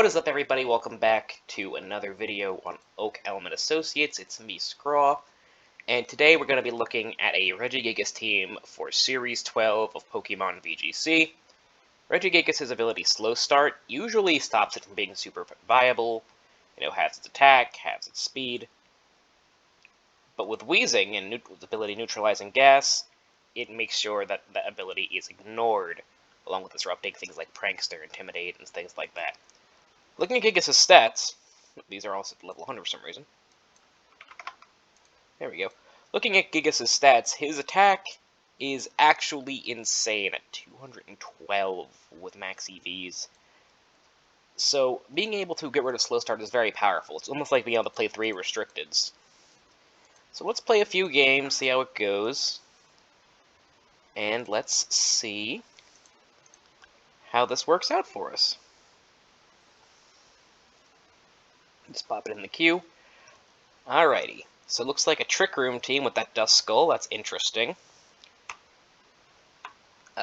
What is up, everybody? Welcome back to another video on Oak Element Associates. It's me, Scraw, and today we're going to be looking at a Regigigas team for Series 12 of Pokemon VGC. Regigigas' ability Slow Start usually stops it from being super viable, halves its attack, halves its speed. But with Wheezing and its ability Neutralizing Gas, it makes sure that that ability is ignored, along with disrupting things like Prankster, Intimidate, and things like that. Looking at Gigas' stats, these are all set to level 100 for some reason. There we go. Looking at Gigas' stats, his attack is actually insane at 212 with max EVs. So being able to get rid of Slow Start is very powerful. It's almost like being able to play 3 Restricteds. So let's play a few games, see how it goes. And let's see how this works out for us. Just pop it in the queue. Alrighty, so it looks like a Trick Room team with that Dust Skull. That's interesting.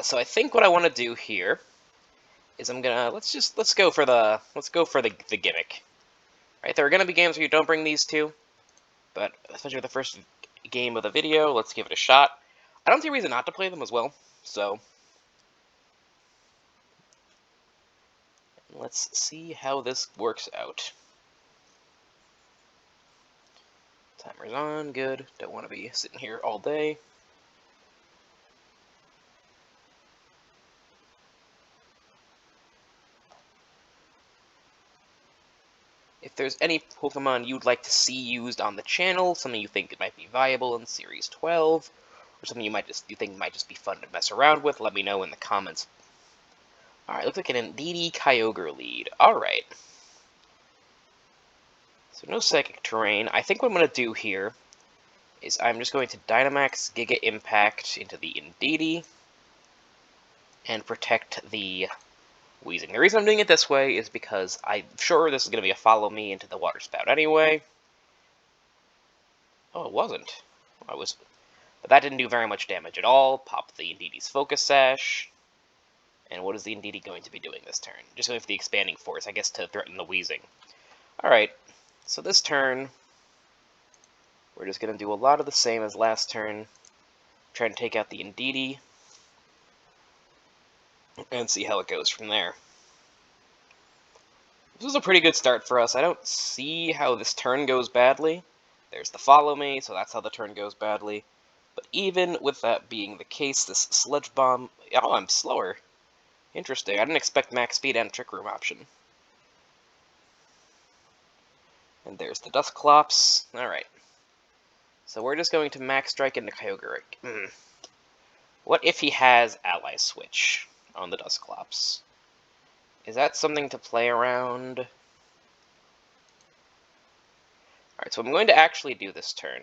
So I think what I want to do here is let's go for the gimmick. Right, there are gonna be games where you don't bring these two, but especially with the first game of the video, let's give it a shot. I don't see a reason not to play them as well, so let's see how this works out. Timer's on, good. Don't want to be sitting here all day. If there's any Pokemon you'd like to see used on the channel, something you think might be viable in Series 12, or something you think might just be fun to mess around with, let me know in the comments. Alright, looks like an Indeedee Kyogre lead. Alright. So no Psychic Terrain. I think what I'm going to do here is I'm just going to Dynamax Giga Impact into the Indeedee and protect the Wheezing. The reason I'm doing it this way is because I'm sure this is going to be a follow me into the Water Spout anyway. Oh, it wasn't. But that didn't do very much damage at all. Pop the Indeedee's Focus Sash. And what is the Indeedee going to be doing this turn? Just going for the Expanding Force, I guess, to threaten the Wheezing. Alright, so this turn, we're just going to do a lot of the same as last turn. Try and take out the Indeedee. And see how it goes from there. This was a pretty good start for us. I don't see how this turn goes badly. There's the Follow Me, so that's how the turn goes badly. But even with that being the case, this Sludge Bomb... Oh, I'm slower. Interesting. I didn't expect max speed and Trick Room option. And there's the Dusclops. Alright. So we're just going to Max Strike into Kyogre. What if he has Ally Switch on the Dusclops? Is that something to play around? Alright, so what I'm going to actually do this turn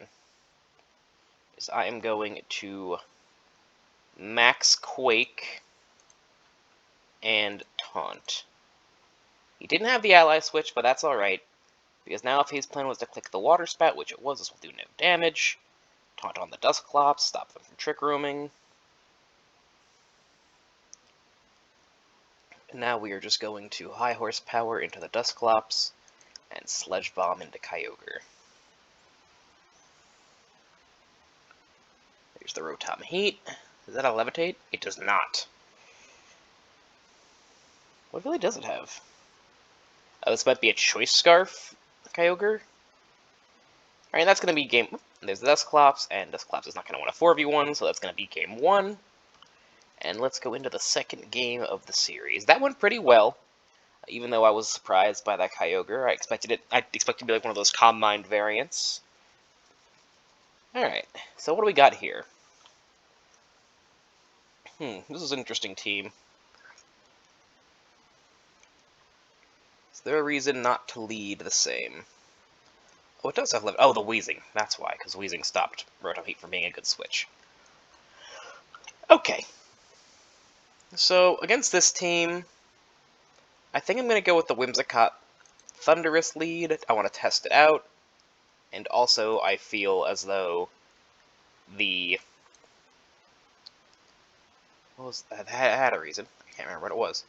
is I am going to Max Quake and Taunt. He didn't have the Ally Switch, but that's alright, because now if his plan was to click the Water Spout, which it was, this will do no damage. Taunt on the Dusclops, stop them from Trick Rooming. And now we are just going to High Horsepower into the Dusclops and Sludge Bomb into Kyogre. There's the Rotom Heat. Does that have Levitate? It does not. What really does it have? Oh, this might be a Choice Scarf Kyogre. Alright, that's going to be game... There's the Dusclops, and Dusclops is not going to want a 4v1, so that's going to be game 1. And let's go into the second game of the series. That went pretty well, even though I was surprised by that Kyogre. I expected it to be like one of those Calm Mind variants. Alright, so what do we got here? This is an interesting team. Is there a reason not to lead the same? Oh, it does have the Wheezing. That's why, because Wheezing stopped Rotom Heat from being a good switch. Okay. So, against this team, I think I'm going to go with the Whimsicott Thundurus lead. I want to test it out. And also, I feel as though the... What was that? I had a reason. I can't remember what it was.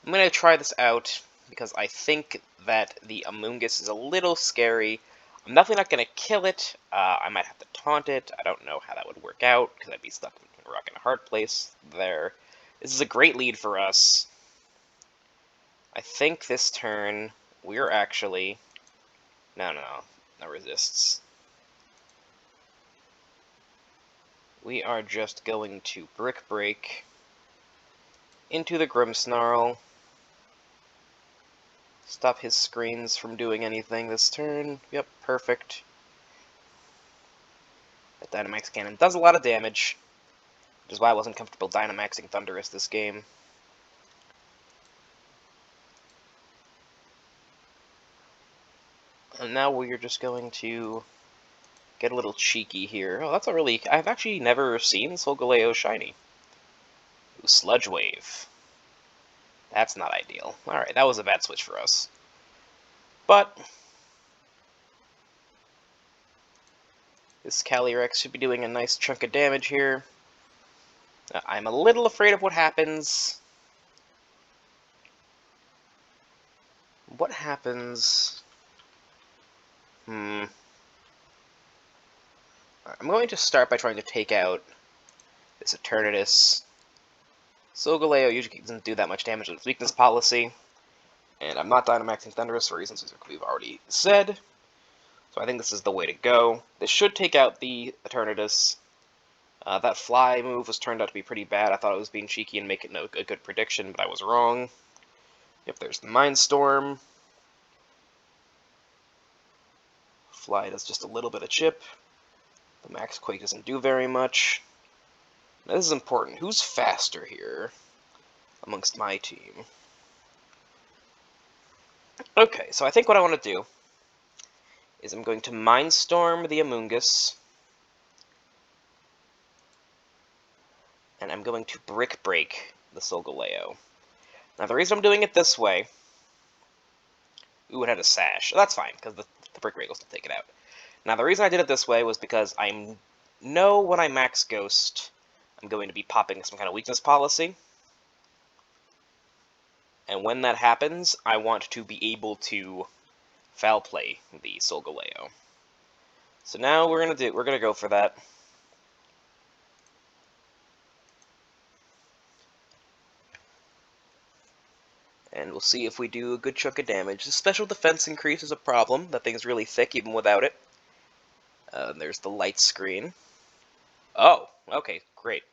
I'm going to try this out because I think that the Amoonguss is a little scary. I'm definitely not going to kill it. I might have to taunt it. I don't know how that would work out, because I'd be stuck in a rock and a hard place there. This is a great lead for us. I think this turn, we're actually... No, resists. We are just going to Brick Break into the Grimmsnarl. Stop his screens from doing anything this turn. Yep, perfect. That Dynamax Cannon does a lot of damage, which is why I wasn't comfortable Dynamaxing Thundurus this game. And now we're just going to get a little cheeky here. Oh, that's a really... I've actually never seen Solgaleo shiny. Ooh, Sludge Wave. That's not ideal. Alright, that was a bad switch for us. But this Calyrex should be doing a nice chunk of damage here. I'm a little afraid of what happens. What happens... I'm going to start by trying to take out this Eternatus. Solgaleo usually doesn't do that much damage with its weakness policy. And I'm not Dynamaxing Thundurus for reasons we've already said. So I think this is the way to go. This should take out the Eternatus. That fly move was turned out to be pretty bad. I thought it was being cheeky and making a good prediction, but I was wrong. Yep, there's the Mindstorm. Fly does just a little bit of chip. The Max Quake doesn't do very much. Now, this is important. Who's faster here amongst my team? Okay, so I think what I want to do is I'm going to Mindstorm the Amoonguss, and I'm going to Brick Break the Solgaleo. Now, the reason I'm doing it this way... Ooh, it had a Sash. That's fine, because the Brick Break will still take it out. Now, the reason I did it this way was because I know when I Max Ghost, I'm going to be popping some kind of weakness policy. And when that happens, I want to be able to Foul Play the Solgaleo. So now we're gonna go for that. And we'll see if we do a good chunk of damage. The special defense increase is a problem. That thing's really thick even without it. There's the light screen. Oh, okay, great.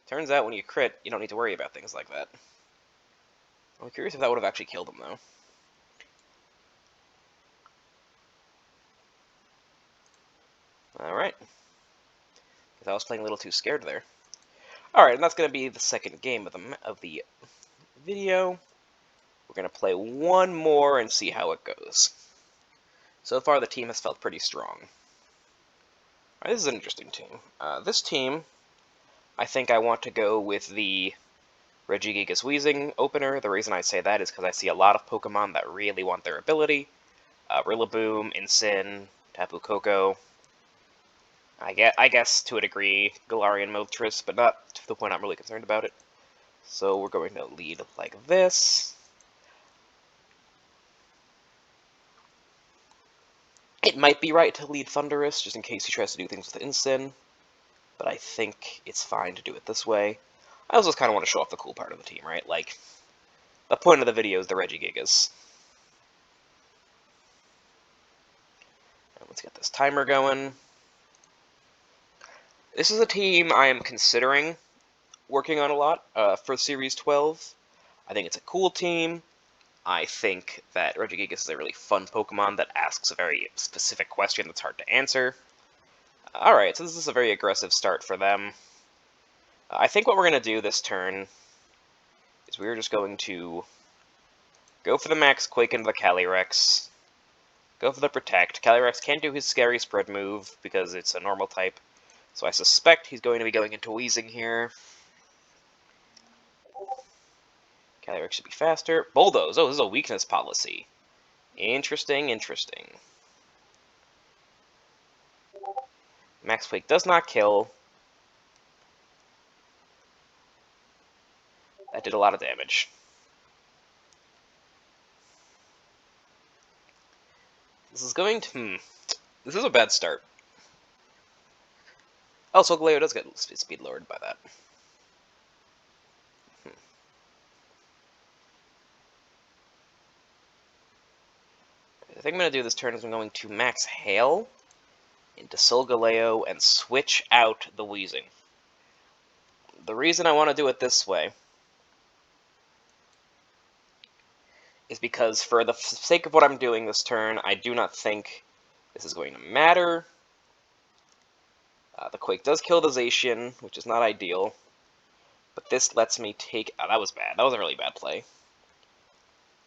Turns out when you crit, you don't need to worry about things like that. I'm curious if that would have actually killed him, though. Alright. I was playing a little too scared there. Alright, and that's going to be the second game of the video. We're going to play one more and see how it goes. So far, the team has felt pretty strong. Alright, this is an interesting team. This team, I think I want to go with the Regigigas Weezing opener. The reason I say that is because I see a lot of Pokemon that really want their ability. Rillaboom, Incin, Tapu Koko. I guess to a degree, Galarian Moltres, but not to the point I'm really concerned about it. So we're going to lead like this. It might be right to lead Thundurus, just in case he tries to do things with Incin, but I think it's fine to do it this way. I also just kind of want to show off the cool part of the team, right? Like, the point of the video is the Regigigas. Let's get this timer going. This is a team I am considering working on a lot for Series 12. I think it's a cool team. I think that Regigigas is a really fun Pokemon that asks a very specific question that's hard to answer. Alright, so this is a very aggressive start for them. I think what we're going to do this turn is we're just going to go for the Max Quake into the Calyrex. Go for the Protect. Calyrex can't do his Scary Spread move because it's a normal type. So I suspect he's going to be going into Weezing here. Calyrex should be faster. Bulldoze. Oh, this is a weakness policy. Interesting, interesting. Max Quake does not kill. That did a lot of damage. This is going to... This is a bad start. Oh, Solgaleo does get speed lowered by that. The thing I'm going to do this turn is I'm going to max Hail into Solgaleo and switch out the Wheezing. The reason I want to do it this way is because for the sake of what I'm doing this turn, I do not think this is going to matter. The Quake does kill the Zacian, which is not ideal. But this lets me take... Oh, that was bad. That was a really bad play.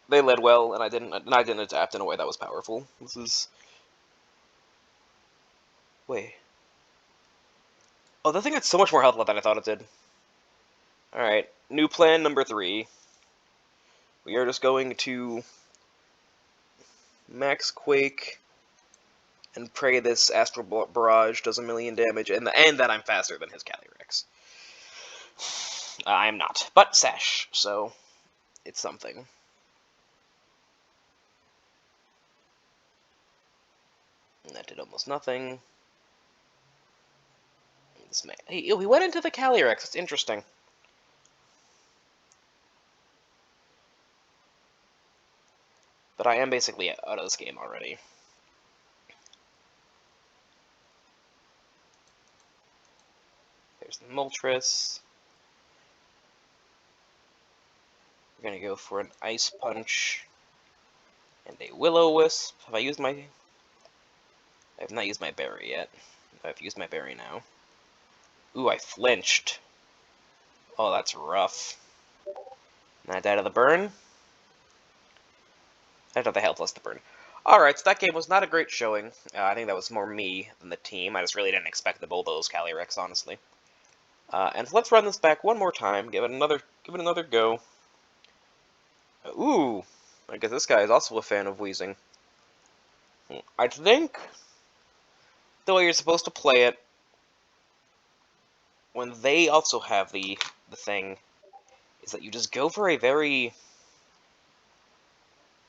They led well, and I didn't adapt in a way that was powerful. This is... Wait. Oh, the thing had so much more health left than I thought it did. Alright, new plan number 3. We are just going to max Quake and pray this Astral Barrage does 1,000,000 damage, and that I'm faster than his Calyrex. I am not, but Sash, so it's something. And that did almost nothing. This man, he went into the Calyrex. It's interesting. But I am basically out of this game already. There's the Moltres. We're gonna go for an Ice Punch and a Will-O-Wisp. Have I used my... I have not used my berry yet. I've used my berry now. Ooh, I flinched. Oh, that's rough. And I died of the burn. I died of the health plus the burn. Alright, so that game was not a great showing. I think that was more me than the team. I just really didn't expect to build those Calyrex, honestly. And so let's run this back one more time. Give it another go. Ooh, I guess this guy is also a fan of Wheezing. I think the way you're supposed to play it, when they also have the thing, is that you just go for a very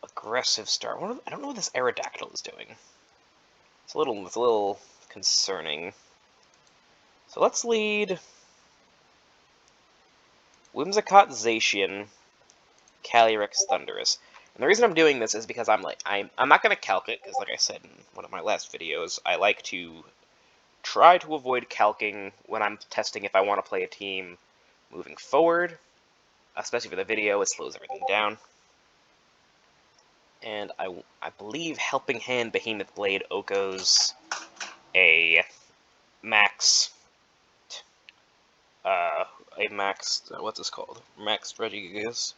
aggressive start. I don't know what this Aerodactyl is doing. It's a little concerning. So let's lead Whimsicott, Zacian, Calyrex, Thundurus. And the reason I'm doing this is because I'm not gonna calc it, because like I said in one of my last videos, I like to try to avoid calcing when I'm testing if I want to play a team moving forward. Especially for the video, it slows everything down. And I believe Helping Hand, Behemoth Blade, Oko's a maxed, what's this called? Maxed Regigigas.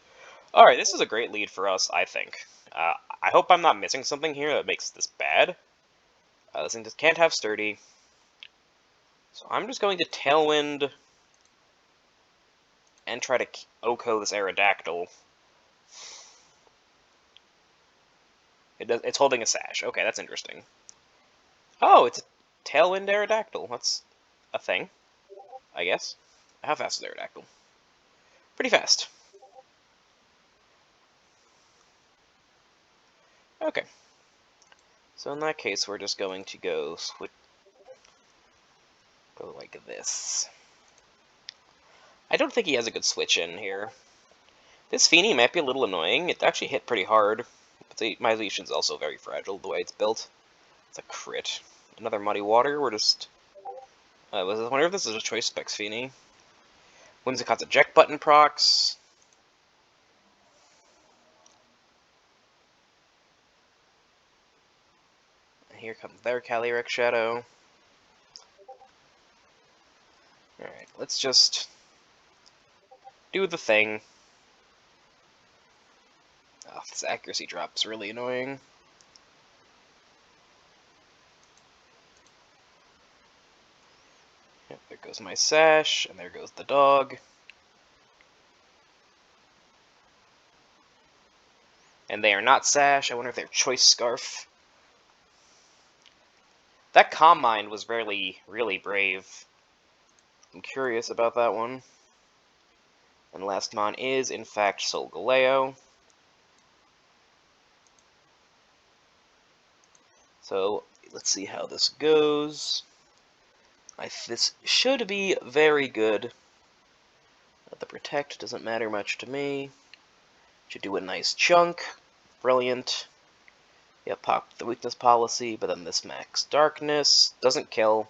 Alright, this is a great lead for us, I think. I hope I'm not missing something here that makes this bad. This thing just can't have Sturdy. So I'm just going to Tailwind and try to Oko this Aerodactyl. It's holding a Sash. Okay, that's interesting. Oh, it's a Tailwind Aerodactyl. That's a thing, I guess. How fast is Aerodactyl? Pretty fast. Okay. So in that case, we're just going to go like this. I don't think he has a good switch in here. This Feeny might be a little annoying. It actually hit pretty hard. But my Zacian's also very fragile the way it's built. It's a crit. Another Muddy Water. We're just... I wonder if this is a Choice Specs Feeny. Whimsicott's eject button procs. And here comes their Calyrex Shadow. Alright, let's just do the thing. Oh, this accuracy drop is really annoying. Yep, there goes my Sash, and there goes the dog. And they are not Sash. I wonder if they're Choice Scarf. That Calm Mind was really, really brave. I'm curious about that one. And last mon is, in fact, Solgaleo. So let's see how this goes. This should be very good. The protect doesn't matter much to me. Should do a nice chunk. Brilliant. Yeah, pop the weakness policy, but then this max darkness doesn't kill.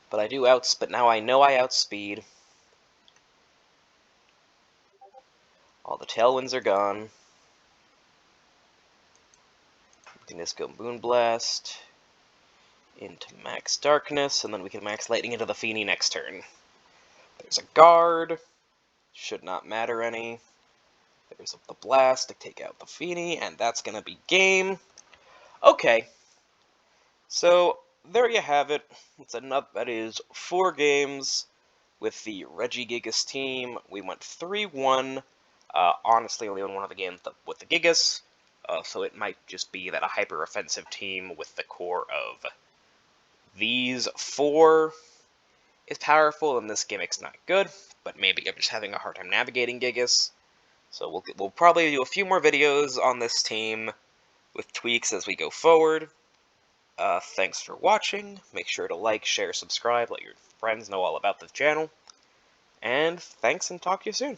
But I do but now I know I outspeed. All the tailwinds are gone. We can just go Moonblast into max darkness, and then we can max lightning into the Feeny next turn. There's a guard. Should not matter any. There's the blast to take out the Feeny, and that's gonna be game. Okay. So there you have it. That is 4 games with the Regigigas team. We went 3-1. Honestly, only won one of the games with the Gigas, so it might just be that a hyper-offensive team with the core of these 4 is powerful, and this gimmick's not good, but maybe I'm just having a hard time navigating Gigas. So we'll probably do a few more videos on this team with tweaks as we go forward. Thanks for watching. Make sure to like, share, subscribe, let your friends know all about the channel. And thanks, and talk to you soon.